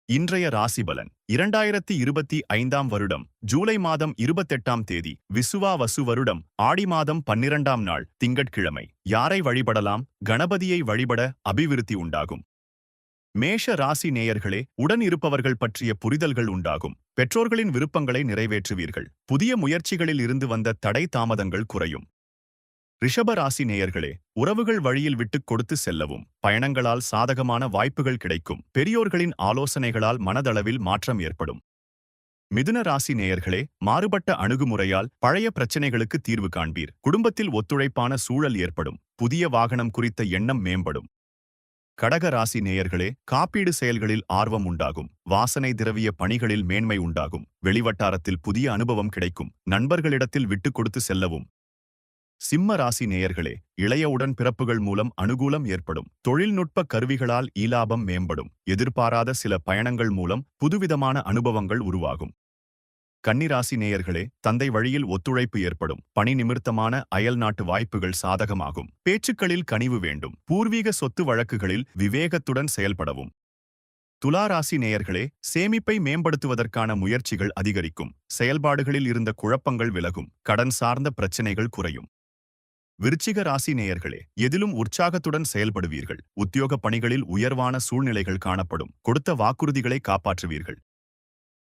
இன்றைய ராசிபலன் 2025ஆம் வருடம் ஜூலை மாதம் 28ஆம் தேதி விசுவாவசு வருடம் ஆடி மாதம் 12ஆம் நாள் திங்கட்கிழமை. யாரை வழிபடலாம்? கணபதியை வழிபட அபிவிருத்தி உண்டாகும். மேஷ ராசி நேயர்களே, உடன் இருப்பவர்கள் பற்றிய புரிதல்கள் உண்டாகும். பெற்றோர்களின் விருப்பங்களை நிறைவேற்றுவீர்கள். புதிய முயற்சிகளில் இருந்து வந்த தடை தாமதங்கள் குறையும். ரிஷப ராசி நேயர்களே, உறவுகள் வழியில் விட்டுக் கொடுத்து செல்லவும். பயணங்களால் சாதகமான வாய்ப்புகள் கிடைக்கும். பெரியோர்களின் ஆலோசனைகளால் மனதளவில் மாற்றம் ஏற்படும். மிதுன ராசி நேயர்களே, மாறுபட்ட அணுகுமுறையால் பழைய பிரச்சினைகளுக்கு தீர்வு காண்பீர். குடும்பத்தில் ஒத்துழைப்பான சூழல் ஏற்படும். புதிய வாகனம் குறித்த எண்ணம் மேம்படும். கடக ராசி நேயர்களே, காப்பீடு செயல்களில் ஆர்வம் உண்டாகும். வாசனை திரவிய பணிகளில் மேன்மை உண்டாகும். வெளிவட்டாரத்தில் புதிய அனுபவம் கிடைக்கும். நண்பர்களிடத்தில் விட்டுக் கொடுத்து செல்லவும். சிம்ம ராசி நேயர்களே, இளைய உடன் பிறப்புகள் மூலம் அனுகூலம் ஏற்படும். தொழில்நுட்ப கருவிகளால் ஈலாபம் மேம்படும். எதிர்பாராத சில பயணங்கள் மூலம் புதுவிதமான அனுபவங்கள் உருவாகும். கன்னிராசி நேயர்களே, தந்தை வழியில் ஒத்துழைப்பு ஏற்படும். பணி நிமித்தமான அயல் நாட்டு வாய்ப்புகள் சாதகமாகும். பேச்சுக்களில் கனிவு வேண்டும். பூர்வீக சொத்து வழக்குகளில் விவேகத்துடன் செயல்படவும். துலா ராசி நேயர்களே, சேமிப்பை மேம்படுத்துவதற்கான முயற்சிகள் அதிகரிக்கும். செயல்பாடுகளில் இருந்த குழப்பங்கள் விலகும். கடன் சார்ந்த பிரச்சினைகள் குறையும். விருச்சிக ராசி நேயர்களே, எதிலும் உற்சாகத்துடன் செயல்படுவீர்கள். உத்தியோக பணிகளில் உயர்வான சூழ்நிலைகள் காணப்படும். கொடுத்த வாக்குறுதிகளை காப்பாற்றுவீர்கள்.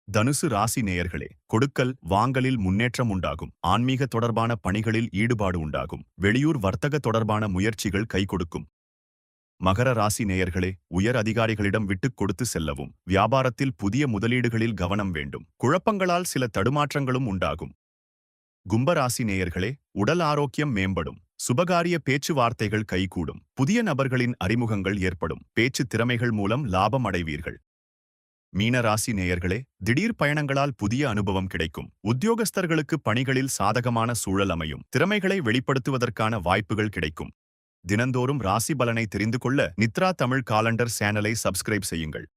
தனுசு ராசி நேயர்களே, கொடுக்கல் வாங்கலில் முன்னேற்றம் உண்டாகும். ஆன்மீக தொடர்பான பணிகளில் ஈடுபாடு உண்டாகும். வெளியூர் வர்த்தக தொடர்பான முயற்சிகள் கை கொடுக்கும். மகர ராசி நேயர்களே, உயர் அதிகாரிகளிடம் விட்டுக் கொடுத்து செல்லவும். வியாபாரத்தில் புதிய முதலீடுகளில் கவனம் வேண்டும். குழப்பங்களால் சில தடுமாற்றங்களும் உண்டாகும். கும்பராசி நேயர்களே, உடல் ஆரோக்கியம் மேம்படும். சுபகாரிய பேச்சுவார்த்தைகள் கைகூடும். புதிய நபர்களின் அறிமுகங்கள் ஏற்படும். பேச்சு திறமைகள் மூலம் லாபம் அடைவீர்கள். மீனராசி நேயர்களே, திடீர் பயணங்களால் புதிய அனுபவம் கிடைக்கும். உத்தியோகஸ்தர்களுக்கு பணிகளில் சாதகமான சூழல் அமையும். திறமைகளை வெளிப்படுத்துவதற்கான வாய்ப்புகள் கிடைக்கும். தினந்தோறும் ராசி பலனை தெரிந்து கொள்ள நித்ரா தமிழ் காலண்டர் சேனலை சப்ஸ்கிரைப் செய்யுங்கள்.